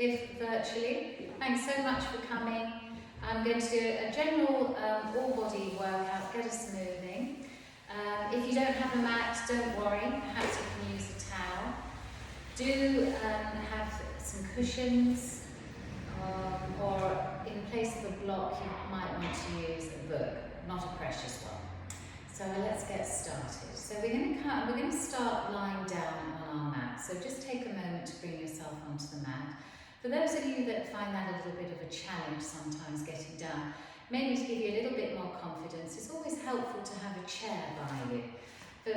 if virtually. Thanks so much for coming. I'm going to do a general all-body workout, get us moving. If you don't have a mat, don't worry, perhaps you can use a towel. Do have some cushions, or in place of a block you might want to use a book, not a precious one. So let's get started. So we're going to start lying down on our mat. So just take a moment to bring yourself onto the mat. For those of you that find that a little bit of a challenge sometimes getting down, maybe to give you a little bit more confidence, it's always helpful to have a chair by you.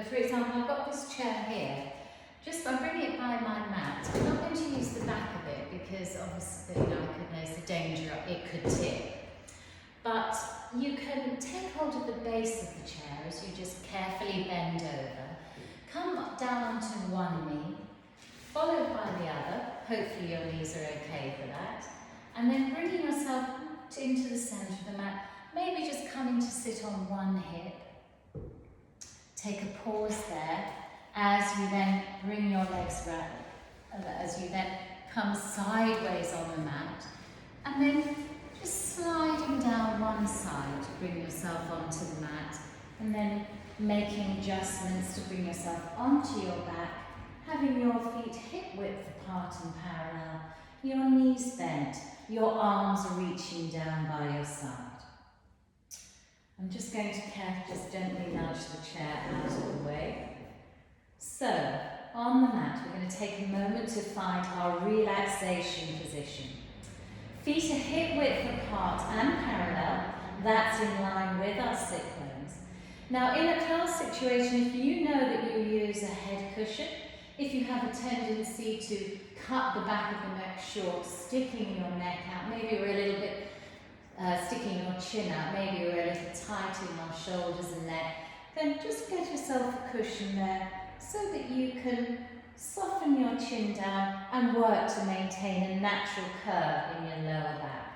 For example, I've got this chair here. Just by bringing it by my mat, I'm not going to use the back of it because obviously there's the danger it could tip. But you can take hold of the base of the chair as you just carefully bend over. Come down onto one knee, followed by the other. Hopefully your knees are okay for that. And then bringing yourself into the centre of the mat, maybe just coming to sit on one hip. Take a pause there as you then bring your legs round, as you then come sideways on the mat. And then just sliding down one side to bring yourself onto the mat, and then making adjustments to bring yourself onto your back, having your feet hip width apart and parallel, your knees bent, your arms are reaching down by your side. I'm just going to just gently nudge the chair out of the way. So, on the mat, we're going to take a moment to find our relaxation position. Feet are hip width apart and parallel, that's in line with our sit bones. Now in a class situation, if you know that you use a head cushion, if you have a tendency to cut the back of the neck short, sticking your neck out, maybe you're a little bit sticking your chin out, maybe you're a little tight in your shoulders and neck, then just get yourself a cushion there so that you can soften your chin down and work to maintain a natural curve in your lower back.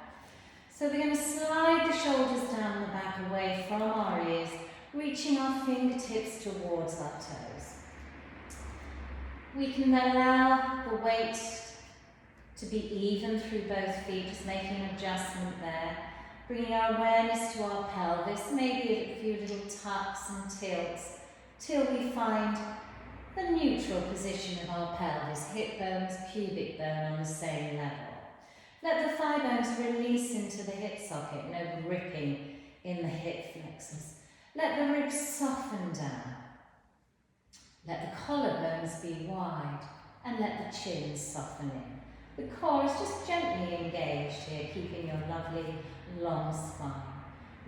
So we're going to slide the shoulders down the back away from our ears, reaching our fingertips towards our toes. We can then allow the weight to be even through both feet, just making an adjustment there, bringing our awareness to our pelvis, maybe a few little tucks and tilts, till we find the neutral position of our pelvis, hip bones, pubic bone on the same level. Let the thigh bones release into the hip socket, no gripping in the hip flexors. Let the ribs soften down. Let the collarbones be wide and let the chin soften in. The core is just gently engaged here, keeping your lovely long spine.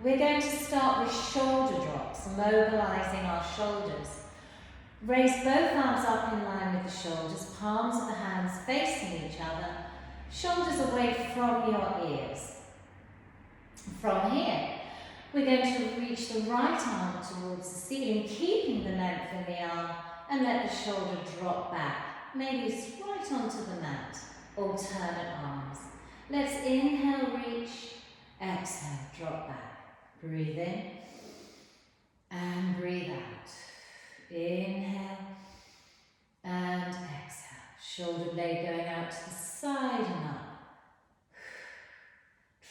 We're going to start with shoulder drops, mobilising our shoulders. Raise both arms up in line with the shoulders, palms of the hands facing each other, shoulders away from your ears. From here, we're going to reach the right arm towards the ceiling, keeping the length in the arm, and let the shoulder drop back. Maybe it's right onto the mat. Alternate arms. Let's inhale, reach, exhale, drop back. Breathe in and breathe out. Inhale and exhale. Shoulder blade going out to the side and up.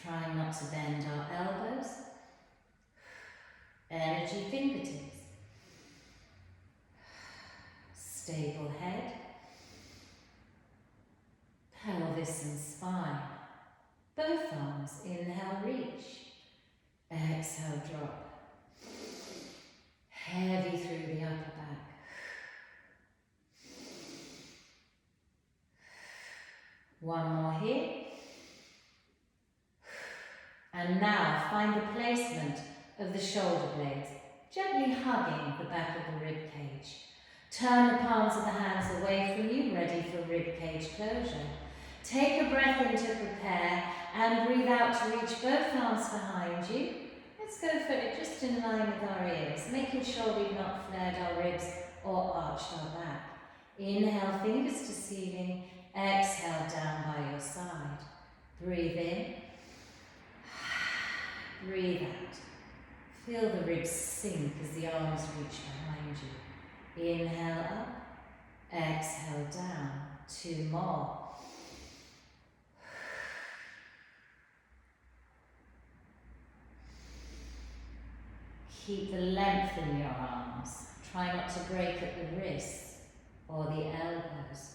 Trying not to bend our elbows. Energy fingertips. Stable head. Pelvis and spine. Both arms. Inhale, reach. Exhale, drop. Heavy through the upper back. One more here. And now find the placement of the shoulder blades, gently hugging the back of the rib cage. Turn the palms of the hands away from you, ready for rib cage closure. Take a breath in to prepare and breathe out to reach both arms behind you. Let's go for it just in line with our ears, making sure we've not flared our ribs or arched our back. Inhale, fingers to ceiling. Exhale, down by your side. Breathe in. Breathe out. Feel the ribs sink as the arms reach behind you. Inhale, up. Exhale, down. 2 more. Keep the length in your arms. Try not to break at the wrists or the elbows.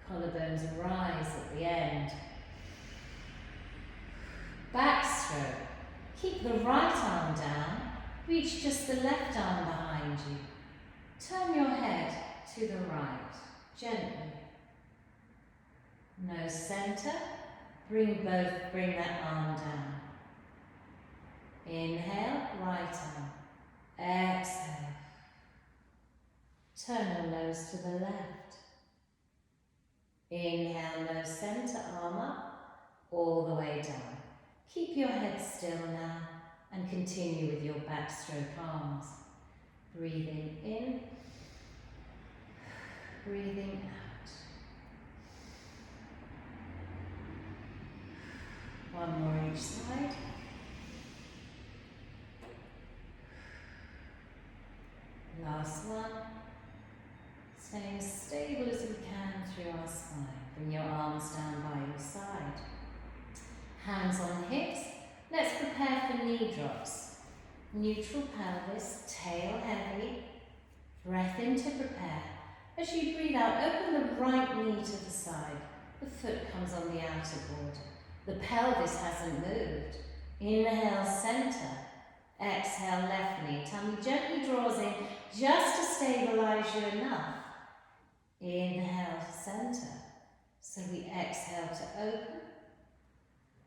Collarbones rise at the end. Backstroke. Keep the right arm down. Reach just the left arm behind you. Turn your head to the right, gently. Nose center. Bring that arm down. Inhale, right arm. Exhale. Turn your nose to the left. Inhale, nose center, arm up, all the way down. Keep your head still now and continue with your backstroke arms. Breathing in, breathing out. One more each side. Last one. Staying as stable as we can through our spine. Bring your arms down by your side. Hands on hips. Let's prepare for knee drops. Neutral pelvis, tail heavy. Breath in to prepare. As you breathe out, open the right knee to the side. The foot comes on the outer border. The pelvis hasn't moved. Inhale, center. Exhale, left knee. Tummy gently draws in just to stabilize you enough. Inhale, center. So we exhale to open.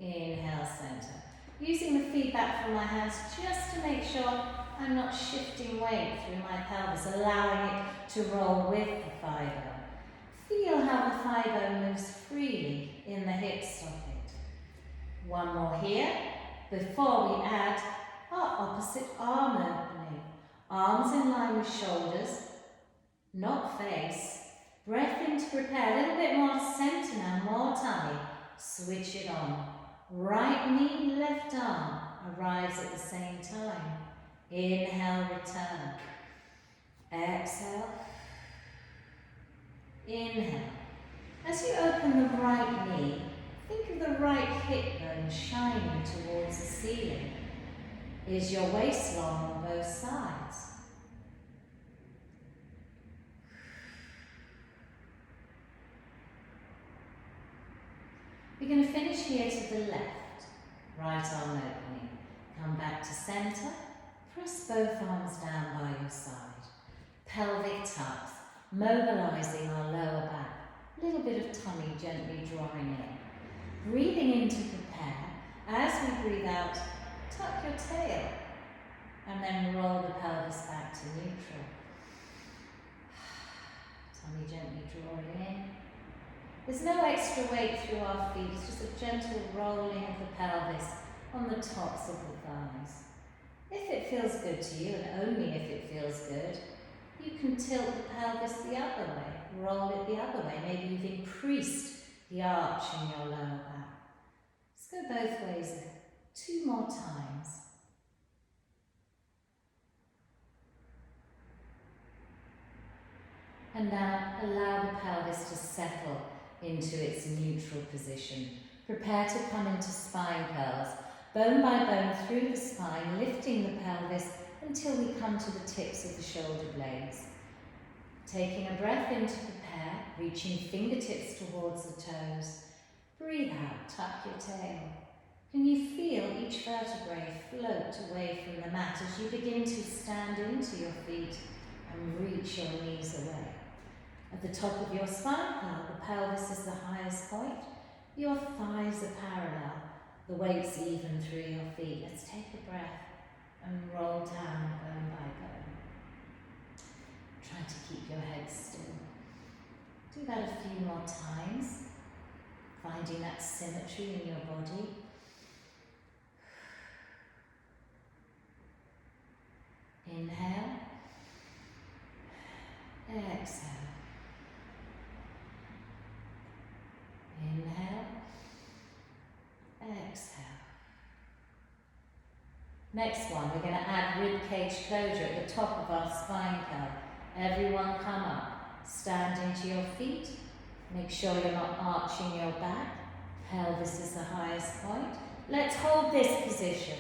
Inhale, center. Using the feedback from my hands just to make sure I'm not shifting weight through my pelvis, allowing it to roll with the thigh bone. Feel how the thigh bone moves freely in the hip socket. One more here before we add our opposite arm opening. Arms in line with shoulders, not face. Breath in to prepare. A little bit more center now, more tummy. Switch it on. Right knee, left arm arrives at the same time. Inhale, return. Exhale. Inhale. As you open the right knee, think of the right hip bone shining towards the ceiling. Is your waist long on both sides? We're going to finish here to the left. Right arm opening. Come back to center. Press both arms down by your side. Pelvic tucks, mobilizing our lower back. A little bit of tummy gently drawing in. Breathing in to prepare. As we breathe out, tuck your tail. And then roll the pelvis back to neutral. Tummy gently drawing in. There's no extra weight through our feet, it's just a gentle rolling of the pelvis on the tops of the thighs. If it feels good to you, and only if it feels good, you can tilt the pelvis the other way, roll it the other way. Maybe you've increased the arch in your lower back. Let's go both ways 2 more times. And now allow the pelvis to settle into its neutral position. Prepare to come into spine curls, bone by bone through the spine, lifting the pelvis until we come to the tips of the shoulder blades. Taking a breath in to prepare, reaching fingertips towards the toes. Breathe out, tuck your tail. Can you feel each vertebrae float away from the mat as you begin to stand into your feet and reach your knees away? At the top of your spine curl, the pelvis is the highest point. Your thighs are parallel. The weight's even through your feet. Let's take a breath and roll down bone by bone. Try to keep your head still. Do that a few more times, finding that symmetry in your body. Inhale. Exhale. Inhale. Exhale. Next one, we're going to add rib cage closure at the top of our spine curl. Everyone come up. Stand into your feet. Make sure you're not arching your back. Pelvis is the highest point. Let's hold this position.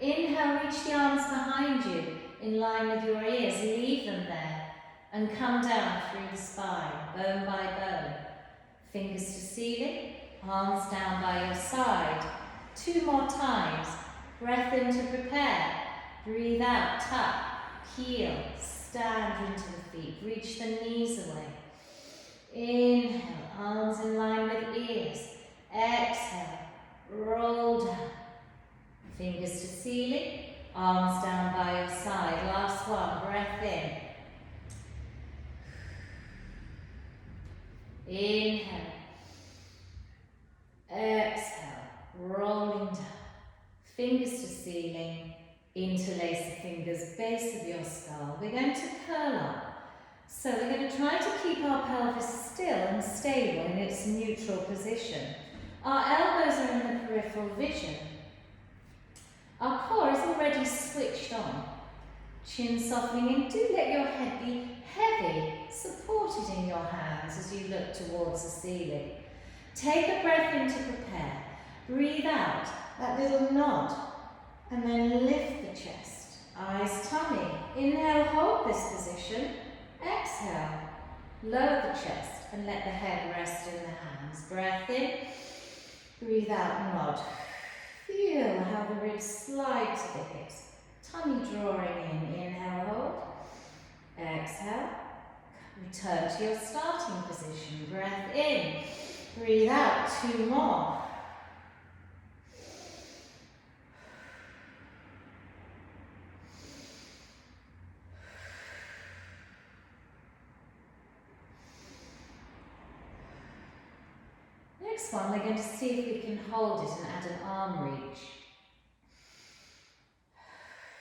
Inhale, reach the arms behind you in line with your ears. Leave them there and come down through the spine, bone by bone. Fingers to ceiling, arms down by your side. 2 more times. Breath in to prepare. Breathe out, tuck, heel, stand into the feet. Reach the knees away. Inhale, arms in line with ears. Exhale, roll down. Fingers to ceiling, arms down by your side. Last one, breath in. Inhale. Exhale, rolling down. Fingers to ceiling, interlace the fingers, base of your skull. We're going to curl up. So we're going to try to keep our pelvis still and stable in its neutral position. Our elbows are in the peripheral vision. Our core is already switched on. Chin softening in. Do let your head be heavy, supported in your hands as you look towards the ceiling. Take a breath in to prepare. Breathe out, that little nod, and then lift the chest. Eyes tummy. Inhale, hold this position. Exhale, lower the chest and let the head rest in the hands. Breath in, breathe out, nod. Feel how the ribs slide to the hips. Tummy drawing in. Inhale, hold. Exhale. Return to your starting position. Breath in. Breathe out. 2 more. Next one, we're going to see if we can hold it and add an arm reach.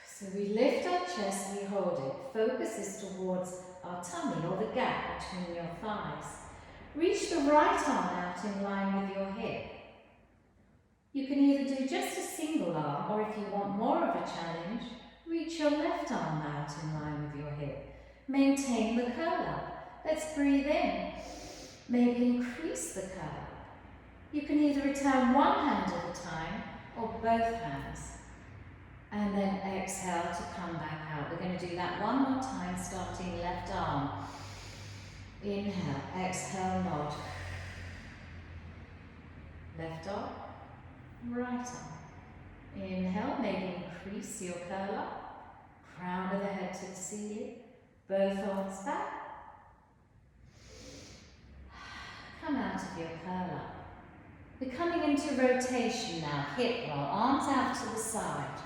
So we lift our chest, we hold it. Focus is towards our tummy or the gap between your thighs. Reach the right arm out in line with your hip. You can either do just a single arm, or if you want more of a challenge, reach your left arm out in line with your hip. Maintain the curl up. Let's breathe in. Maybe increase the curl up. You can either return one hand at a time or both hands. And then exhale to come back out. We're going to do that one more time, starting left arm. Inhale, exhale, nod. Left arm, right arm. Inhale, maybe increase your curl up. Crown of the head to the ceiling. Both arms back. Come out of your curl up. We're coming into rotation now, hip roll, arms out to the side.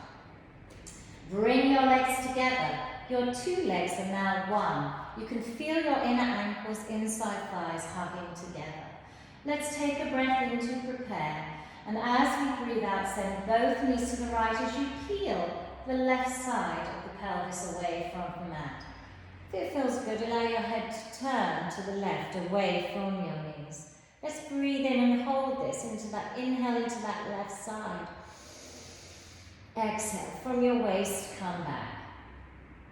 Bring your legs together. Your 2 legs are now one. You can feel your inner ankles, inside thighs hugging together. Let's take a breath in to prepare. And as we breathe out, send both knees to the right as you peel the left side of the pelvis away from the mat. If it feels good, allow your head to turn to the left, away from your knees. Let's breathe in and hold this into that, inhale into that left side. Exhale, from your waist, come back.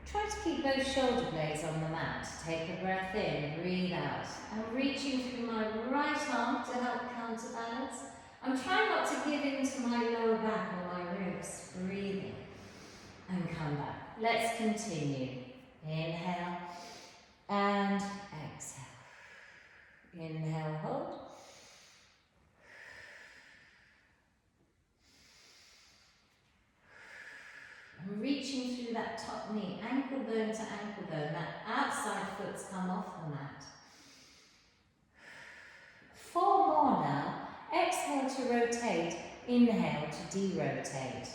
Try to keep those shoulder blades on the mat. Take a breath in, breathe out. I'm reaching through my right arm to help counterbalance. I'm trying not to give in to my lower back or my ribs. Breathing and come back. Let's continue. Inhale and exhale. Inhale, hold. I'm reaching through that top knee, ankle bone to ankle bone. That outside foot's come off the mat. 4 more now. Exhale to rotate. Inhale to de-rotate.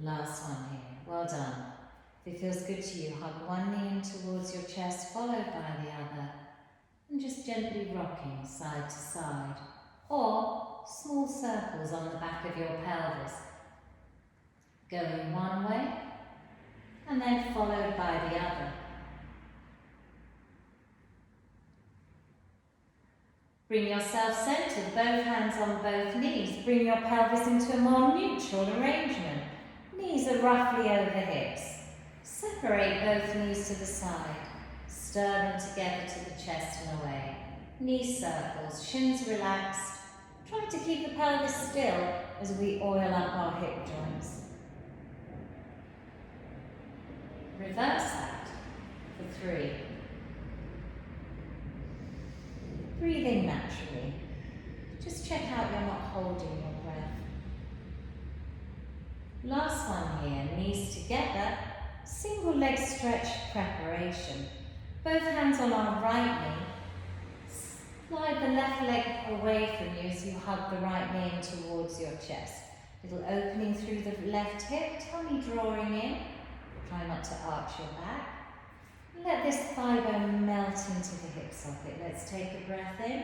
Last one here. Well done. If it feels good to you, hug one knee in towards your chest, followed by the other, and just gently rocking side to side, or small circles on the back of your pelvis, going one way, and then followed by the other. Bring yourself centered, both hands on both knees. Bring your pelvis into a more neutral arrangement. Knees are roughly over hips. Separate both knees to the side. Stir them together to the chest and away. Knee circles, shins relaxed. Try to keep the pelvis still as we oil up our hip joints. Reverse that for 3. Breathing naturally. Just check out you're not holding your breath. Last one here, knees together, single leg stretch preparation. Both hands on our right knee. Slide the left leg away from you as you hug the right knee in towards your chest. Little opening through the left hip, tummy drawing in. Try not to arch your back. Let this thigh bone melt into the hip socket. Let's take a breath in.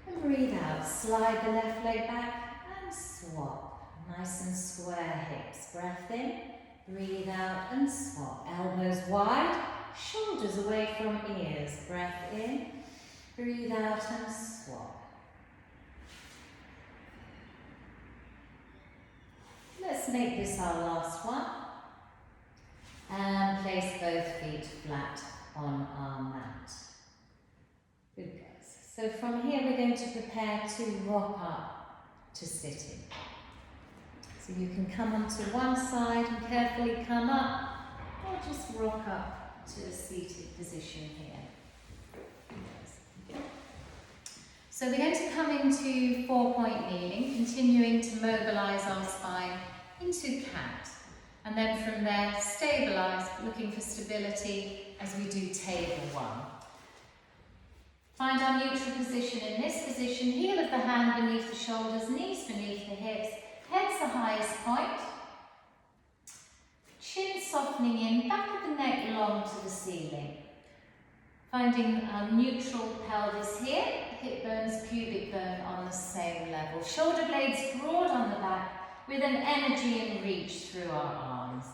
And breathe out. Slide the left leg back and swap. Nice and square hips. Breath in. Breathe out and swap. Elbows wide. Shoulders away from ears. Breath in. Breathe out and swap. Let's make this our last one. And place both feet flat on our mat. Good guys. So from here we're going to prepare to rock up to sitting. So you can come onto one side and carefully come up, or just rock up to a seated position here. So we're going to come into 4-point kneeling, continuing to mobilise our spine into cat. And then from there, stabilise, looking for stability as we do table 1. Find our neutral position in this position, heel of the hand beneath the shoulders, knees beneath the hips, head's the highest point, chin softening in, back of the neck long to the ceiling. Finding a neutral pelvis here, hip bones, pubic bone on the same level. Shoulder blades broad on the back with an energy and reach through our arms.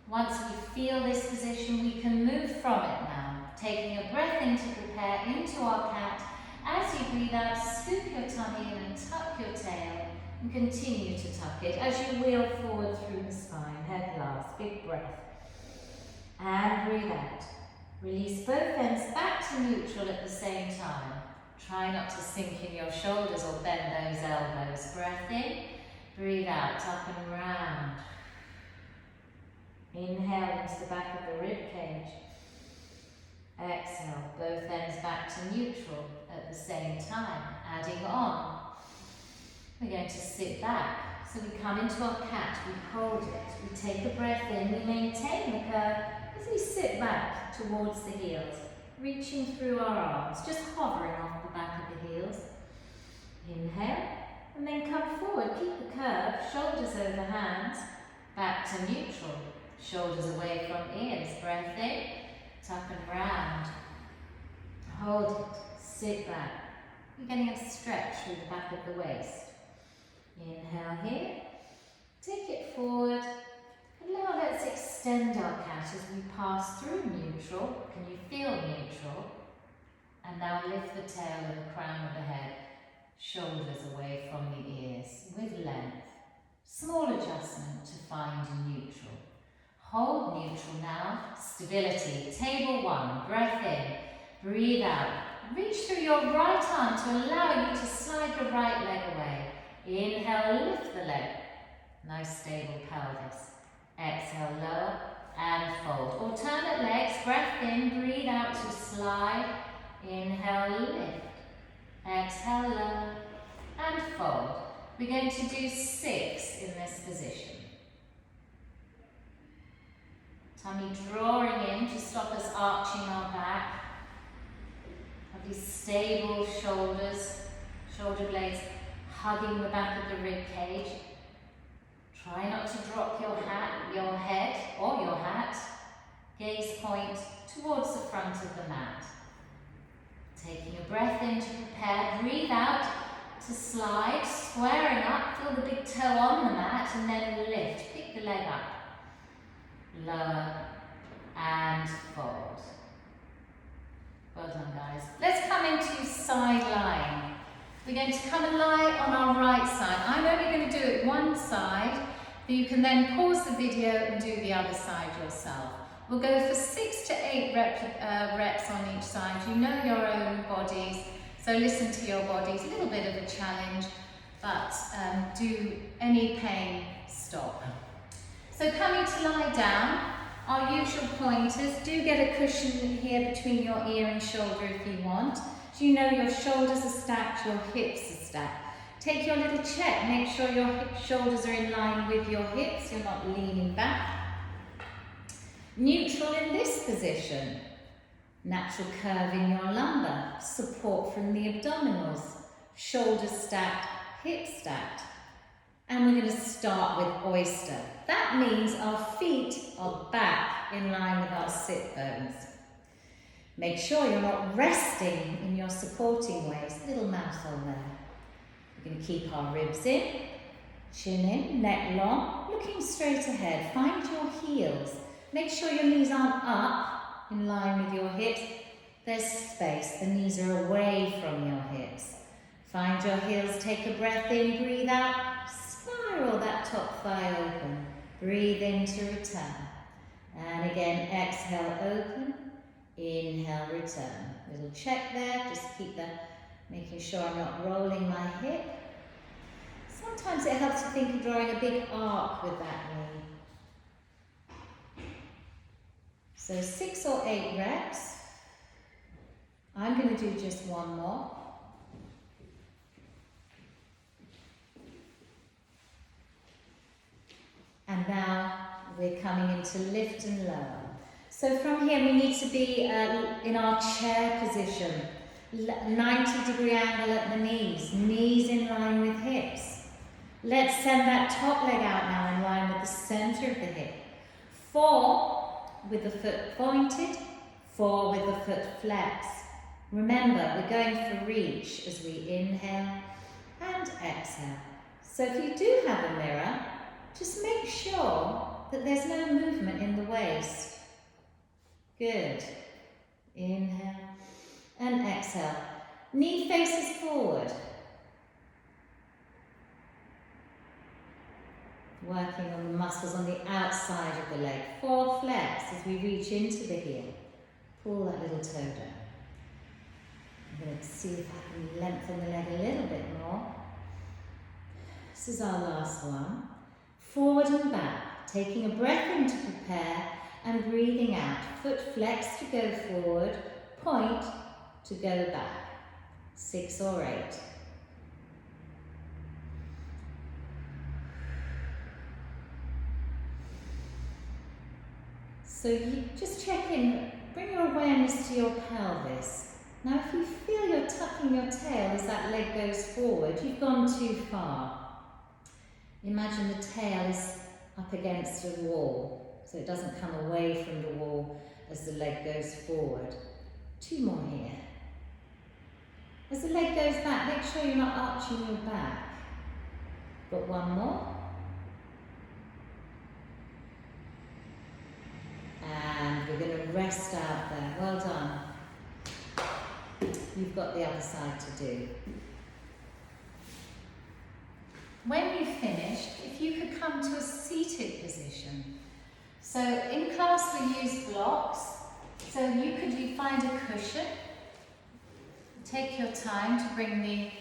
Once we feel this position, we can move from it now. Taking a breath in to prepare into our cat. As you breathe out, scoop your tummy in and tuck your tail and continue to tuck it as you wheel forward through the spine. Head last, big breath. And breathe out. Release both ends back to neutral at the same time. Try not to sink in your shoulders or bend those elbows. Breath in, breathe out, up and round. Inhale into the back of the rib cage. Exhale, both ends back to neutral at the same time. Adding on. We're going to sit back. So we come into our cat, we hold it, we take a breath in, we maintain the curve as we sit back towards the heels, reaching through our arms, just hovering off the back of the heels. Inhale, and then come forward, keep the curve, shoulders over hands, back to neutral, shoulders away from ears. Breath in, tuck and round, hold it, sit back. You're getting a stretch through the back of the waist. Inhale here, take it forward, and now let's extend our cat as we pass through neutral. Can you feel neutral? And now lift the tail and the crown of the head, shoulders away from the ears with length. Small adjustment to find neutral. Hold neutral now, stability. Table 1, breath in, breathe out. Reach through your right arm to allow you to slide the right leg away. Inhale, lift the leg. Nice stable pelvis. Exhale, lower and fold. Alternate legs, breath in, breathe out to slide. Inhale, lift. Exhale, lower and fold. We're going to do 6 in this position. Tummy drawing in to stop us arching our back. Have these stable shoulders, shoulder blades hugging the back of the rib cage. Try not to drop your head or your hat. Gaze point towards the front of the mat. Taking a breath in to prepare, breathe out to slide, squaring up, feel the big toe on the mat and then lift, pick the leg up. Lower and fold. Well done, guys. Let's come into side lying. We're going to come and lie on our right side. I'm only going to do it one side, but you can then pause the video and do the other side yourself. We'll go for 6 to 8 reps on each side. You know your own bodies, so listen to your bodies. A little bit of a challenge, but do any pain stop. So coming to lie down, our usual pointers. Do get a cushion here between your ear and shoulder if you want. So you know your shoulders are stacked, your hips are stacked. Take your little check, make sure your shoulders are in line with your hips, you're not leaning back. Neutral in this position. Natural curve in your lumbar, support from the abdominals, shoulders stacked, hips stacked. And we're going to start with oyster. That means our feet are back in line with our sit bones. Make sure you're not resting in your supporting ways. Little mouthful there. We're going to keep our ribs in, chin in, neck long, looking straight ahead. Find your heels. Make sure your knees aren't up in line with your hips. There's space. The knees are away from your hips. Find your heels. Take a breath in, breathe out. Spiral that top thigh open. Breathe in to return. And again, exhale, open. Inhale, return. Little check there. Just keep making sure I'm not rolling my hip. Sometimes it helps to think of drawing a big arc with that knee. So 6 or 8 reps. I'm going to do just one more. And now we're coming into lift and lower. So from here we need to be in our chair position. 90-degree angle at the knees. Knees in line with hips. Let's send that top leg out now in line with the center of the hip. 4 with the foot pointed. 4 with the foot flexed. Remember, we're going for reach as we inhale and exhale. So if you do have a mirror, just make sure that there's no movement in the waist. Good. Inhale and exhale. Knee faces forward. Working on the muscles on the outside of the leg. 4 flex as we reach into the heel. Pull that little toe down. I'm going to see if I can lengthen the leg a little bit more. This is our last one. Forward and back, taking a breath in to prepare and breathing out. Foot flex to go forward, point to go back. 6 or 8. So you just check in, bring your awareness to your pelvis. Now if you feel you're tucking your tail as that leg goes forward, you've gone too far. Imagine the tail is up against a wall, so it doesn't come away from the wall as the leg goes forward. 2 more here. As the leg goes back, make sure you're not arching your back. Got 1 more. And we're going to rest out there. Well done. You've got the other side to do. When you've finished, if you could come to a seated position. So in class we use blocks. So you could find a cushion. Take your time to bring the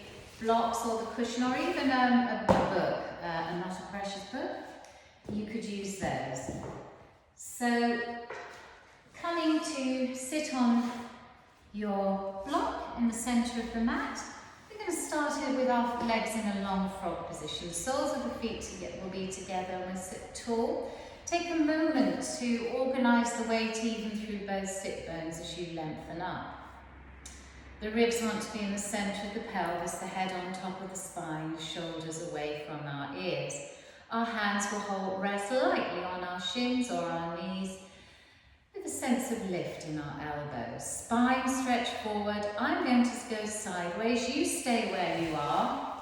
blocks or the cushion or even a book, a not a precious book. You could use those. So coming to sit on your block in the centre of the mat. We're going to start here with our legs in a long frog position. The soles of the feet will be together and we'll sit tall. Take a moment to organise the weight even through both sit bones as you lengthen up. The ribs want to be in the centre of the pelvis, the head on top of the spine, the shoulders away from our ears. Our hands will rest lightly on our shins or our knees with a sense of lift in our elbows. Spine stretch forward. I'm going to go sideways. You stay where you are.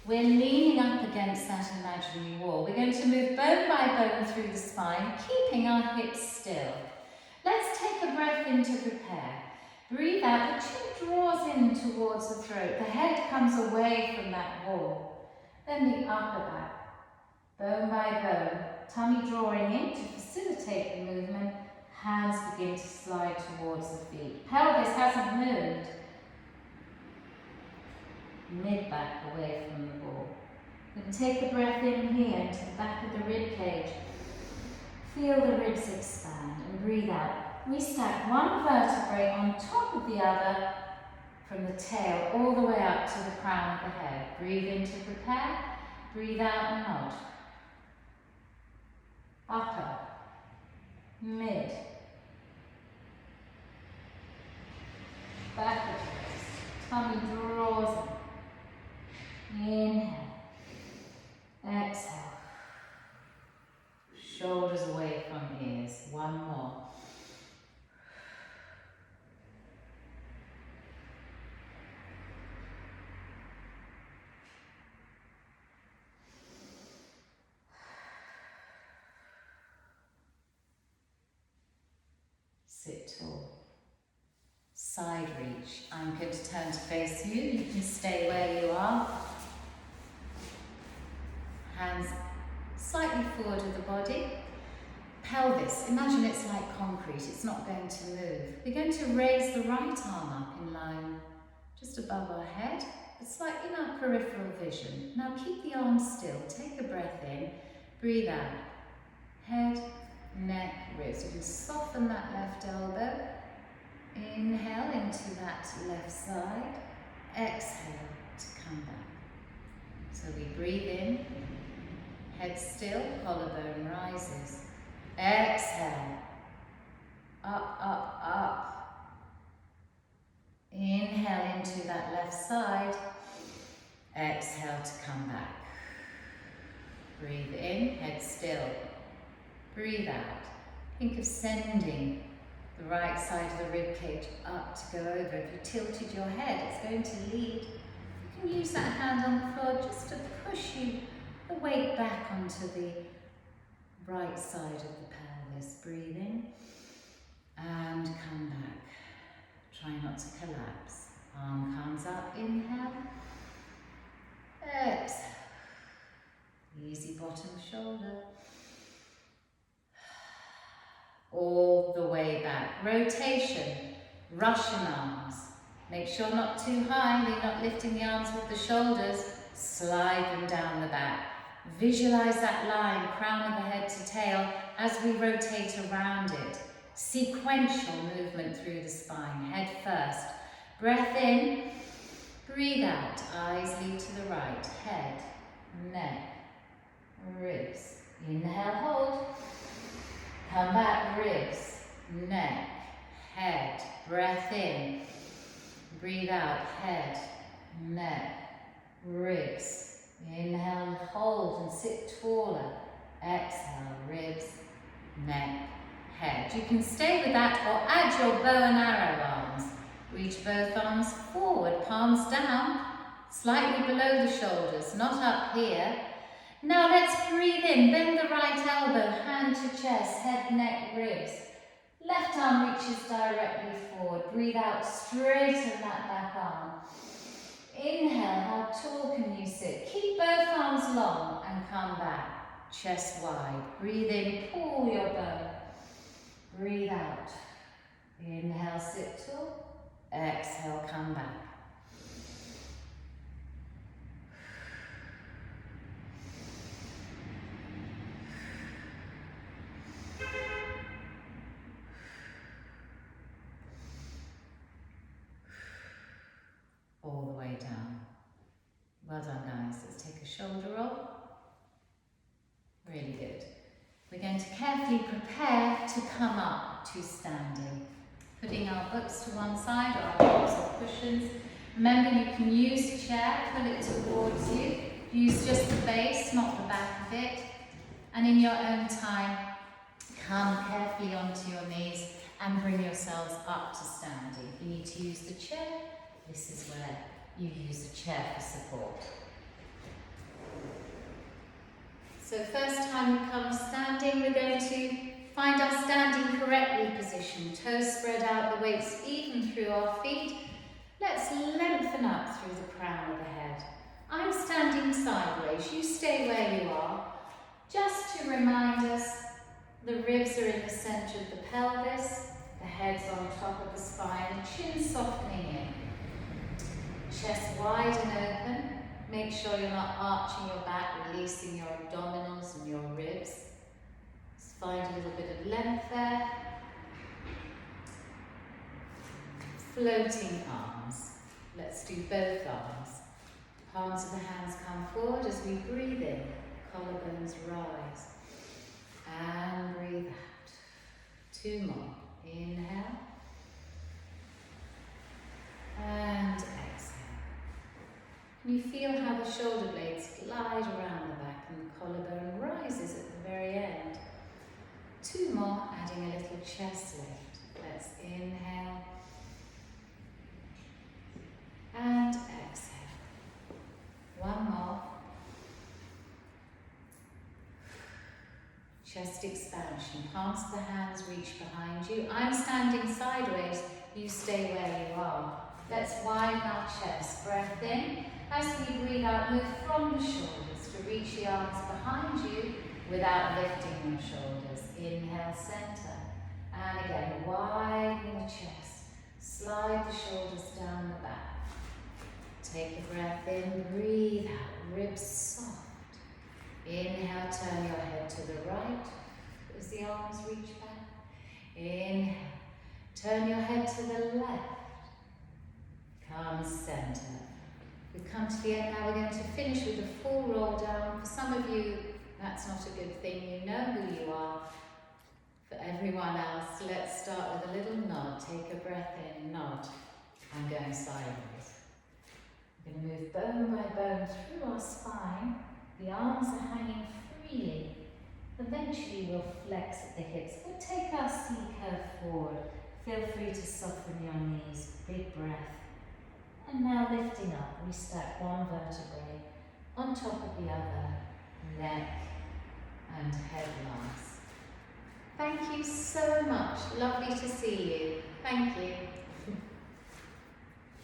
We're leaning up against that imaginary wall. We're going to move bone by bone through the spine, keeping our hips still. Let's take a breath in to prepare. Breathe out, the chin draws in towards the throat, the head comes away from that wall. Then the upper back, bone by bone, tummy drawing in to facilitate the movement, hands begin to slide towards the feet. Pelvis hasn't moved. Mid-back away from the ball. Then take a breath in here into the back of the rib cage. Feel the ribs expand and breathe out. We stack one vertebrae on top of the other from the tail all the way up to the crown of the head. Breathe in to prepare. Breathe out and nod. Upper, mid, back of the tummy draws in. Inhale. Exhale. Shoulders away from ears. One more. Sit tall. Side reach. I'm going to turn to face you. You can stay where you are. Hands slightly forward of the body. Pelvis, imagine it's like concrete, it's not going to move. We're going to raise the right arm up in line just above our head, but slightly in our peripheral vision. Now keep the arm still, take a breath in, breathe out. Head, neck, ribs. You can soften that left elbow. Inhale into that left side. Exhale to come back. So we breathe in. Head still, collarbone rises. Exhale. Up, up, up. Inhale into that left side. Exhale to come back. Breathe in, head still. Breathe out. Think of sending the right side of the rib cage up to go over. If you tilted your head, it's going to lead. You can use that hand on the floor just to push you the weight back onto the right side of the pelvis. Breathe in and come back. Try not to collapse. Arm comes up, inhale. Exhale. Easy bottom shoulder. All the way back. Rotation, Russian arms. Make sure not too high, you're not lifting the arms with the shoulders. Slide them down the back. Visualize that line, crown of the head to tail, as we rotate around it. Sequential movement through the spine, head first. Breath in, breathe out, eyes lead to the right, head, neck, ribs. Inhale, hold. Come back, ribs, neck, head. Breath in, breathe out, head, neck, ribs. Inhale and hold and sit taller. Exhale, ribs, neck, head. You can stay with that or add your bow and arrow arms. Reach both arms forward, palms down, slightly below the shoulders, not up here. Now let's breathe in, bend the right elbow, hand to chest, head, neck, ribs. Left arm reaches directly forward. Breathe out, straighten that back arm. Inhale, how tall can you sit? Keep both arms long and come back, chest wide. Breathe in, pull your bow. Breathe out. Inhale, sit tall. Exhale, come back. All the way down. Well done, guys. Let's take a shoulder roll. Really good. We're going to carefully prepare to come up to standing. Putting our books to one side, or our books or cushions. Remember, you can use a chair, pull it towards you. Use just the base, not the back of it. And in your own time, come carefully onto your knees and bring yourselves up to standing. If you need to use the chair, this is where you use the chair for support. So first time you come standing, we're going to find our standing correctly position. Toes spread out, the weights even through our feet. Let's lengthen up through the crown of the head. I'm standing sideways, you stay where you are. Just to remind us, the ribs are in the centre of the pelvis, the head's on top of the spine, the chin softening in. Chest wide and open. Make sure you're not arching your back, releasing your abdominals and your ribs. Just find a little bit of length there. Floating arms. Let's do both arms. Palms of the hands come forward as we breathe in. Collarbones rise. And breathe out. 2 more. Inhale. And exhale. And you feel how the shoulder blades glide around the back and the collarbone rises at the very end. 2 more, adding a little chest lift. Let's inhale. And exhale. 1 more. Chest expansion. Palms of the hands reach behind you. I'm standing sideways. You stay where you are. Let's widen our chest. Breath in. As we breathe out, move from the shoulders to reach the arms behind you without lifting your shoulders. Inhale, center. And again, widen the chest. Slide the shoulders down the back. Take a breath in, breathe out, ribs soft. Inhale, turn your head to the right as the arms reach back. Inhale, turn your head to the left. Come center. We've come to the end now. We're going to finish with a full roll down. For some of you, that's not a good thing. You know who you are. For everyone else, let's start with a little nod. Take a breath in, nod. I'm going sideways. We're going to move bone by bone through our spine. The arms are hanging freely. Eventually we'll flex at the hips, but take our C curve forward. Feel free to soften your knees. Big breath. And now lifting up, we stack one vertebrae on top of the other, neck and head last. Thank you so much. Lovely to see you. Thank you.